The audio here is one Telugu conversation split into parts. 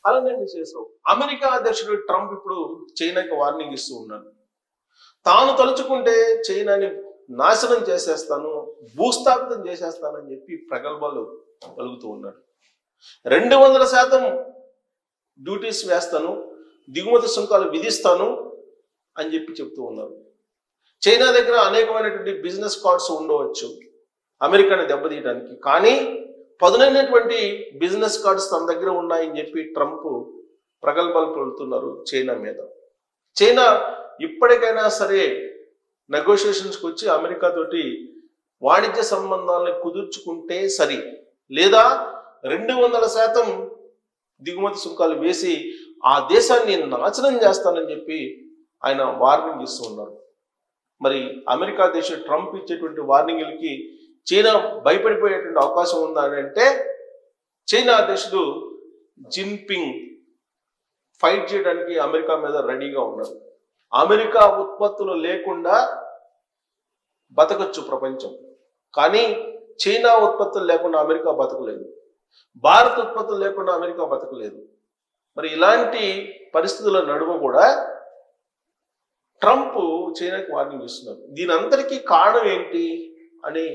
అలానే చేసావు. అమెరికా అధ్యక్షుడు ట్రంప్ ఇప్పుడు చైనాకి వార్నింగ్ ఇస్తూ ఉన్నాడు. తాను తలుచుకుంటే చైనాని నాశనం చేసేస్తాను, భూస్థాపితం చేసేస్తానని చెప్పి ప్రగల్భాలు పలుకుతూ ఉన్నాడు. 200% డ్యూటీస్ వేస్తాను, దిగుమతి సుంకాలు విధిస్తాను అని చెప్పి చెప్తూ ఉన్నారు. చైనా దగ్గర అనేకమైనటువంటి బిజినెస్ కార్డ్స్ ఉండవచ్చు అమెరికాని దెబ్బతీయడానికి, కానీ పదునైనటువంటి బిజినెస్ కార్డ్స్ తన దగ్గర ఉన్నాయని చెప్పి ట్రంప్ ప్రగల్భాలు పలుకుతున్నారు చైనా మీద. చైనా ఇప్పటికైనా సరే నెగోషియేషన్స్కి వచ్చి అమెరికా తోటి వాణిజ్య సంబంధాలను కుదుర్చుకుంటే సరి, లేదా 200% దిగుమతి సుంకాలు వేసి ఆ దేశాన్ని నాశనం చేస్తానని చెప్పి ఆయన వార్నింగ్ ఇస్తూ ఉన్నారు. మరి అమెరికా అధ్యక్షుడు ట్రంప్ ఇచ్చేటువంటి వార్నింగ్లకి చైనా భయపడిపోయేటువంటి అవకాశం ఉందా అని అంటే, చైనా అధ్యక్షుడు జిన్పింగ్ ఫైట్ చేయడానికి అమెరికా మీద రెడీగా ఉన్నారు. అమెరికా ఉత్పత్తులు లేకుండా బతకచ్చు ప్రపంచం, కానీ చైనా ఉత్పత్తులు లేకుండా అమెరికా బతకలేదు, భారత్ ఉత్పత్తులు లేకుండా అమెరికా బతకలేదు. మరి ఇలాంటి పరిస్థితుల నడుమ కూడా ట్రంప్ చైనాకి వార్నింగ్ ఇస్తున్నారు. దీని అంతటికీ కారణం ఏంటి అని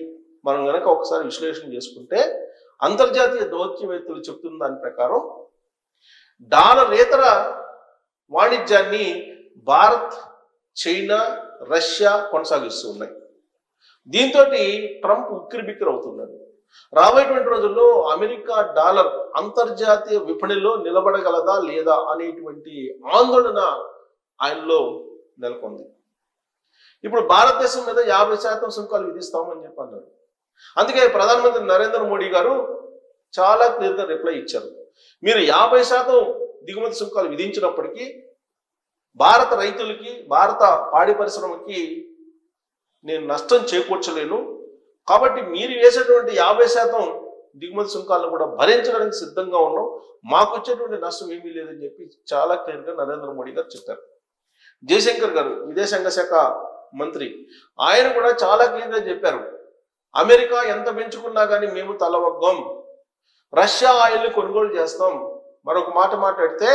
మనం కనుక ఒకసారి విశ్లేషణ చేసుకుంటే, అంతర్జాతీయ దౌత్యవేత్తలు చెప్తున్న దాని ప్రకారం డాలరేతర వాణిజ్యాన్ని భారత్, చైనా, రష్యా కొనసాగిస్తూ ఉన్నాయి. దీంతో ట్రంప్ ఉక్కిరిబిక్కిరి అవుతున్నాడు. రాబోయేటువంటి రోజుల్లో అమెరికా డాలర్ అంతర్జాతీయ విపణిలో నిలబడగలదా లేదా అనేటువంటి ఆందోళన ఆయనలో నెలకొంది. ఇప్పుడు భారతదేశం మీద 50% సుంకాలు విధిస్తామని చెప్పి అన్నారు. అందుకే ప్రధానమంత్రి నరేంద్ర మోడీ గారు చాలా క్లియర్గా రిప్లై ఇచ్చారు. మీరు 50% దిగుమతి సుంకాలు విధించినప్పటికీ భారత రైతులకి, భారత పాడి పరిశ్రమకి నేను నష్టం చేకూర్చలేను, కాబట్టి మీరు వేసేటువంటి 50% దిగుమతి సుంకాలను కూడా భరించడానికి సిద్ధంగా ఉన్నాం, మాకు వచ్చేటువంటి నష్టం ఏమీ లేదని చెప్పి చాలా క్లియర్గా నరేంద్ర మోడీ గారు చెప్పారు. జయశంకర్ గారు విదేశాంగ శాఖ మంత్రి, ఆయన కూడా చాలా క్లియర్గా చెప్పారు, అమెరికా ఎంత పెంచుకున్నా కానీ మేము తలవగ్గం, రష్యా ఆయిల్ని కొనుగోలు చేస్తాం. మరొక మాట మాట్లాడితే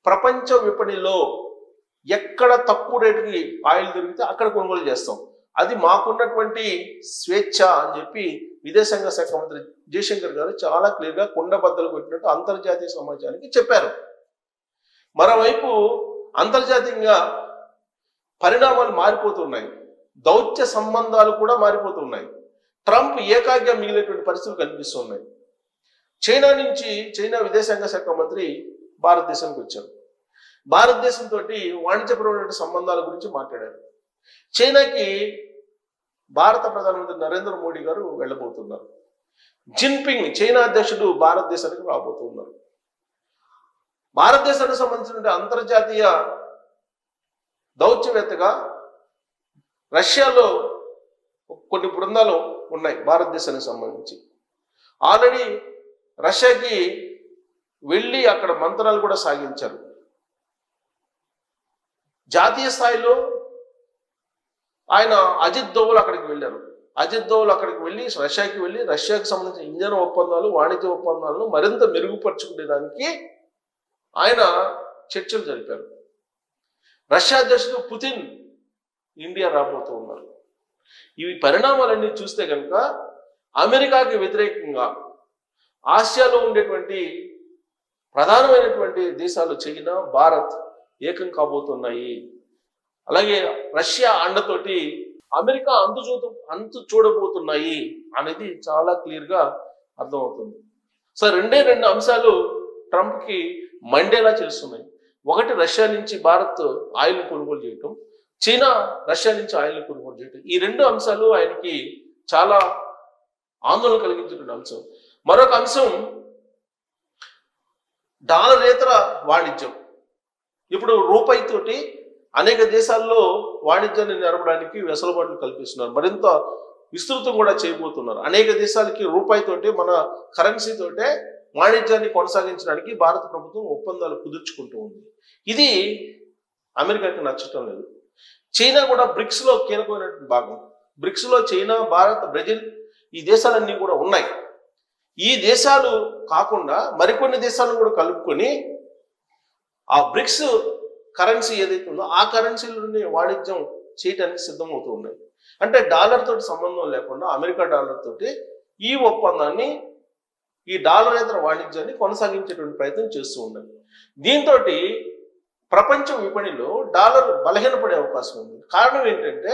ప్రపంచ విపణిలో ఎక్కడ తక్కువ రేటుకి ఆయిల్ దొరికితే అక్కడ కొనుగోలు చేస్తాం, అది మాకున్నటువంటి స్వేచ్ఛ అని చెప్పి విదేశాంగ శాఖ మంత్రి జయశంకర్ గారు చాలా క్లియర్గా కుండబద్దలు కొట్టినట్టు అంతర్జాతీయ సమాజానికి చెప్పారు. మరోవైపు అంతర్జాతీయంగా పరిణామాలు మారిపోతున్నాయి, దౌత్య సంబంధాలు కూడా మారిపోతున్నాయి. ట్రంప్ ఏకాగ్గా మిగిలేటువంటి పరిస్థితులు కనిపిస్తున్నాయి. చైనా విదేశాంగ శాఖ మంత్రి భారతదేశానికి వచ్చారు. భారతదేశంతో వాణిజ్యపరమైన సంబంధాల గురించి మాట్లాడారు. చైనాకి భారత ప్రధానమంత్రి నరేంద్ర మోడీ గారు వెళ్ళబోతున్నారు. జిన్పింగ్ చైనా అధ్యక్షుడు భారతదేశానికి రాబోతున్నారు. భారతదేశానికి సంబంధించిన అంతర్జాతీయ దౌత్యవేత్తగా రష్యాలో కొన్ని బృందాలు ఉన్నాయి భారతదేశానికి సంబంధించి. ఆల్రెడీ రష్యాకి వెళ్ళి అక్కడ మంత్రాలు కూడా సాగించారు. జాతీయ స్థాయిలో ఆయన అజిత్ దోవల్ అక్కడికి వెళ్ళారు. అజిత్ దోవల్ అక్కడికి వెళ్ళి రష్యాకి వెళ్ళి రష్యాకి సంబంధించిన ఇంధన ఒప్పందాలు, వాణిజ్య ఒప్పందాలను మరింత మెరుగుపరుచుకునేదానికి ఆయన చర్చలు జరిపారు. రష్యా అధ్యక్షుడు పుతిన్ ఇండియా రాబోతూ ఉన్నారు. ఇవి పరిణామాలన్నీ చూస్తే కనుక అమెరికాకి వ్యతిరేకంగా ఆసియాలో ఉండేటువంటి ప్రధానమైనటువంటి దేశాలు చైనా, భారత్ ఏకం కాబోతున్నాయి. అలాగే రష్యా అండతోటి అమెరికా అంతు చూడబోతున్నాయి అనేది చాలా క్లియర్గా అర్థమవుతుంది. సో రెండు అంశాలు ట్రంప్కి మండేలా చేస్తున్నాయి. ఒకటి, రష్యా నుంచి భారత్ ఆయిల్ కొనుగోలు చేయటం, చైనా రష్యా నుంచి ఆయిల్ కొనుగోలు చేయటం. ఈ రెండు అంశాలు ఆయనకి చాలా ఆందోళన కలిగించేటువంటి అంశం. మరొక అంశం డాలరేతర వాణిజ్యం. ఇప్పుడు రూపాయి తోటి అనేక దేశాల్లో వాణిజ్యాన్ని నడపడానికి వెసులుబాట్లు కల్పిస్తున్నారు, మరింత విస్తృతం కూడా చేయబోతున్నారు. అనేక దేశాలకి రూపాయితోటే, మన కరెన్సీతోటే వాణిజ్యాన్ని కొనసాగించడానికి భారత ప్రభుత్వం ఒప్పందాలు కుదుర్చుకుంటూ ఉంది. ఇది అమెరికాకి నచ్చటం లేదు. చైనా కూడా బ్రిక్స్లో కీలకమైనటువంటి భాగం. బ్రిక్స్లో చైనా, భారత్, బ్రెజిల్ ఈ దేశాలన్నీ కూడా ఉన్నాయి. ఈ దేశాలు కాకుండా మరికొన్ని దేశాలను కూడా కలుపుకొని ఆ బ్రిక్స్ కరెన్సీ ఏదైతే ఉందో ఆ కరెన్సీలోని వాణిజ్యం చేయడానికి సిద్ధమవుతూ ఉన్నాయి. అంటే డాలర్ తోటి సంబంధం లేకుండా అమెరికా డాలర్ తోటి ఈ ఒప్పందాన్ని, ఈ డాలరేతర వాణిజ్యాన్ని కొనసాగించేటువంటి ప్రయత్నం చేస్తూ ఉన్నాయి. దీంతో ప్రపంచ విపణిలో డాలర్ బలహీనపడే అవకాశం ఉంది. కారణం ఏంటంటే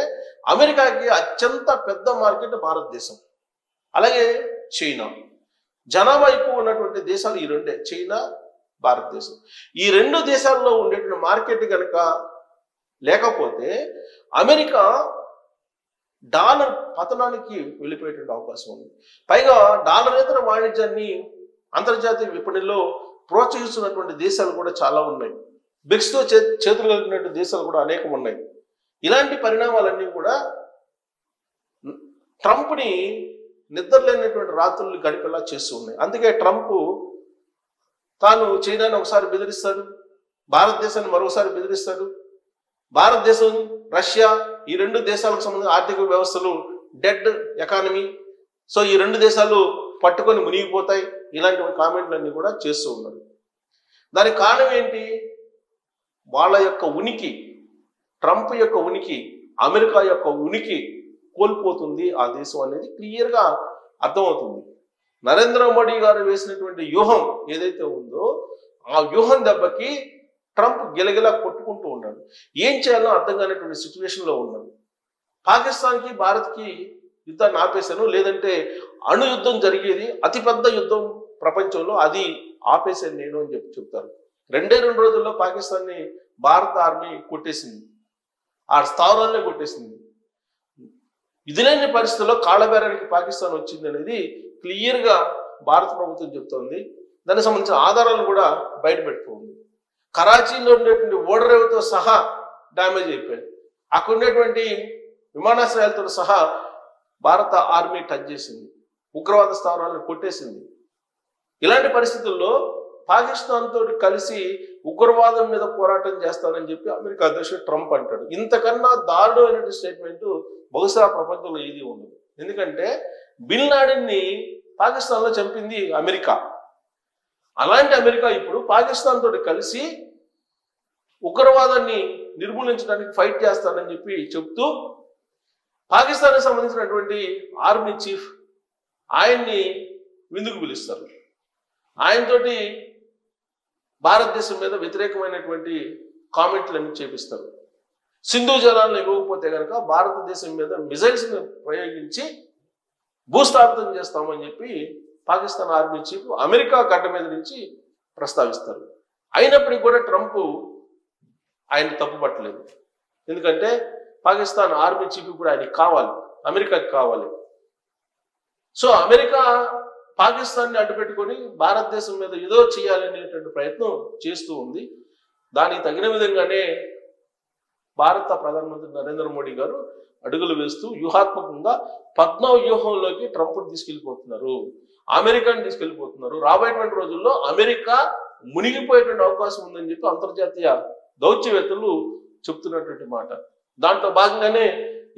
అమెరికాకి అత్యంత పెద్ద మార్కెట్ భారతదేశం, అలాగే చైనా. జనాభా ఎక్కువ ఉన్నటువంటి దేశాలు ఈ రెండే, చైనా, భారతదేశం. ఈ రెండు దేశాల్లో ఉండేటువంటి మార్కెట్ కనుక లేకపోతే అమెరికా డాలర్ పతనానికి వెళ్ళిపోయేటువంటి అవకాశం ఉంది. పైగా డాలరేతర వాణిజ్యాన్ని అంతర్జాతీయ విపణిలో ప్రోత్సహిస్తున్నటువంటి దేశాలు కూడా చాలా ఉన్నాయి. బ్రిక్స్తో చేతులు కలిగినటువంటి దేశాలు కూడా అనేకం ఉన్నాయి. ఇలాంటి పరిణామాలన్నీ కూడా ట్రంప్ని నిద్రలేనటువంటి రాత్రులు గడిపేలా చేస్తూ ఉన్నాయి. అందుకే ట్రంప్ తాను చైనాని ఒకసారి బెదిరిస్తాడు, భారతదేశాన్ని మరోసారి బెదిరిస్తాడు. భారతదేశం, రష్యా ఈ రెండు దేశాలకు సంబంధించిన ఆర్థిక వ్యవస్థలు డెడ్ ఎకానమీ, సో ఈ రెండు దేశాలు పట్టుకొని మునిగిపోతాయి, ఇలాంటి కామెంట్లన్నీ కూడా చేస్తూ ఉన్నారు. దానికి కారణం ఏంటి? వాళ్ళ యొక్క ఉనికి, ట్రంప్ యొక్క ఉనికి, అమెరికా యొక్క ఉనికి కోల్పోతుంది ఆ దేశం అనేది క్లియర్గా అర్థమవుతుంది. నరేంద్ర మోడీ గారు వేసినటువంటి వ్యూహం ఏదైతే ఉందో ఆ వ్యూహం దెబ్బకి ట్రంప్ గిలగిలా కొట్టుకుంటూ ఉన్నాడు. ఏం చేయాలో అర్థం కానిటువంటి సిచ్యువేషన్లో ఉన్నాడు. పాకిస్తాన్కి, భారత్కి యుద్ధాన్ని ఆపేశాను, లేదంటే అణు యుద్ధం జరిగేది, అతిపెద్ద యుద్ధం ప్రపంచంలో, అది ఆపేశాను నేను అని చెప్తారు. 2 రోజుల్లో పాకిస్తాన్ని భారత ఆర్మీ కొట్టేసింది, ఆ స్థావరాలనే కొట్టేసింది. ఇది లేని పరిస్థితుల్లో కాళ్ళబేరానికి పాకిస్తాన్ వచ్చింది అనేది క్లియర్గా భారత ప్రభుత్వం చెప్తోంది. దానికి సంబంధించిన ఆధారాలు కూడా బయట పెట్టుకుంది. కరాచీలో ఉండేటువంటి ఓడరేవుతో సహా డ్యామేజ్ అయిపోయాయి. అక్కడ ఉండేటువంటి విమానాశ్రయాలతో సహా భారత ఆర్మీ టచ్ చేసింది, ఉగ్రవాద స్థావరాలను కొట్టేసింది. ఇలాంటి పరిస్థితుల్లో పాకిస్తాన్ తోటి కలిసి ఉగ్రవాదం మీద పోరాటం చేస్తానని చెప్పి అమెరికా అధ్యక్షుడు ట్రంప్ అంటాడు. ఇంతకన్నా దారుణమైన స్టేట్మెంట్ బహుశా ప్రపంచంలో ఏది ఉండదు. ఎందుకంటే బిన్ లాడెన్ని పాకిస్తాన్లో చంపింది అమెరికా. అలాంటి అమెరికా ఇప్పుడు పాకిస్తాన్ తోటి కలిసి ఉగ్రవాదాన్ని నిర్మూలించడానికి ఫైట్ చేస్తానని చెప్పి చెప్తూ పాకిస్తాన్కి సంబంధించినటువంటి ఆర్మీ చీఫ్ ఆయన్ని విందుకు పిలుస్తారు. ఆయనతోటి భారతదేశం మీద వ్యతిరేకమైనటువంటి కామెంట్లన్నీ చేపిస్తారు. సింధు జలాలను ఇవ్వకపోతే కనుక భారతదేశం మీద మిజైల్స్ని ప్రయోగించి భూస్థాపితం చేస్తామని చెప్పి పాకిస్తాన్ ఆర్మీ చీఫ్ అమెరికా గడ్డ మీద నుంచి ప్రస్తావిస్తారు. అయినప్పటికీ కూడా ట్రంప్ ఆయన తప్పుపట్టలేదు. ఎందుకంటే పాకిస్తాన్ ఆర్మీ చీఫ్ కూడా ఆయనకి కావాలి, అమెరికాకి కావాలి. సో అమెరికా పాకిస్తాన్ని అడ్డుపెట్టుకొని భారతదేశం మీద ఏదో చేయాలనేటువంటి ప్రయత్నం చేస్తూ ఉంది. దానికి తగిన విధంగానే భారత ప్రధానమంత్రి నరేంద్ర మోడీ గారు అడుగులు వేస్తూ వ్యూహాత్మకంగా పద్మ వ్యూహంలోకి ట్రంప్ను తీసుకెళ్లిపోతున్నారు, అమెరికాని తీసుకెళ్లిపోతున్నారు. రాబోయేటువంటి రోజుల్లో అమెరికా మునిగిపోయేటువంటి అవకాశం ఉందని చెప్పి అంతర్జాతీయ దౌత్యవేత్తలు చెప్తున్నటువంటి మాట. దాంట్లో భాగంగానే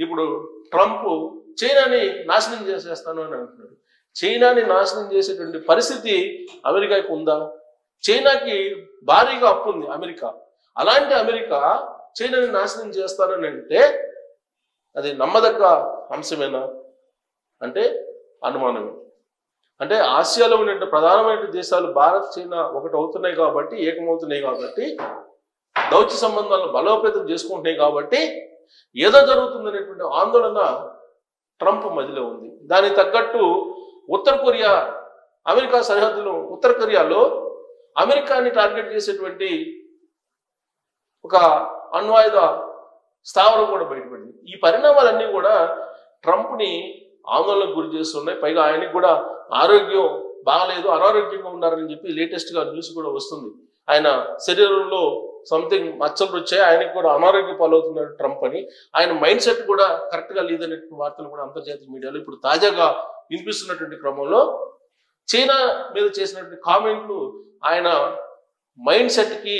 ఇప్పుడు ట్రంప్ చైనాని నాశనం చేసేస్తాను అని అంటున్నాడు. చైనాని నాశనం చేసేటువంటి పరిస్థితి అమెరికాకి ఉందా? చైనాకి భారీగా అప్పు ఉంది అమెరికా. అలాంటి అమెరికా చైనాని నాశనం చేస్తానని అంటే అది నమ్మదగ్గ అంశమేనా అంటే అనుమానమే. అంటే ఆసియాలో ఉన్న ప్రధానమైన దేశాలు భారత్, చైనా ఒకటి అవుతున్నాయి కాబట్టి, ఏకమవుతున్నాయి కాబట్టి, దౌత్య సంబంధాలను బలోపేతం చేసుకుంటున్నాయి కాబట్టి ఏదో జరుగుతుందనేటువంటి ఆందోళన ట్రంప్ మధ్యలో ఉంది. దానికి తగ్గట్టు ఉత్తర కొరియా, అమెరికా సరిహద్దులో ఉత్తర కొరియాలో అమెరికాని టార్గెట్ చేసేటువంటి ఒక అణ్వాయుధ స్థావరం కూడా బయటపడింది. ఈ పరిణామాలన్నీ కూడా ట్రంప్ని ఆందోళనకు గురి చేస్తున్నాయి. పైగా ఆయనకి కూడా ఆరోగ్యం బాగలేదు, అనారోగ్యంగా ఉన్నారని చెప్పి లేటెస్ట్గా న్యూస్ కూడా వస్తుంది. ఆయన శరీరంలో సంథింగ్ మచ్చలు వచ్చాయి, ఆయనకి కూడా అనారోగ్య పాలవుతున్నారు ట్రంప్ అని. ఆయన మైండ్ సెట్ కూడా కరెక్ట్గా లేదనే వార్తలు కూడా అంతర్జాతీయ మీడియాలో ఇప్పుడు తాజాగా వినిపిస్తున్నటువంటి క్రమంలో చైనా మీద చేసినటువంటి కామెంట్లు ఆయన మైండ్ సెట్కి,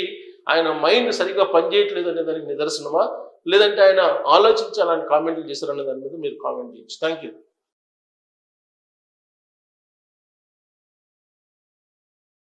ఆయన మైండ్ సరిగ్గా పనిచేయట్లేదు అనే దానికి నిదర్శనమా, లేదంటే ఆయన ఆలోచించాలని కామెంట్లు చేశారనే దాని మీద మీరు కామెంట్ చేయొచ్చు. Thank you.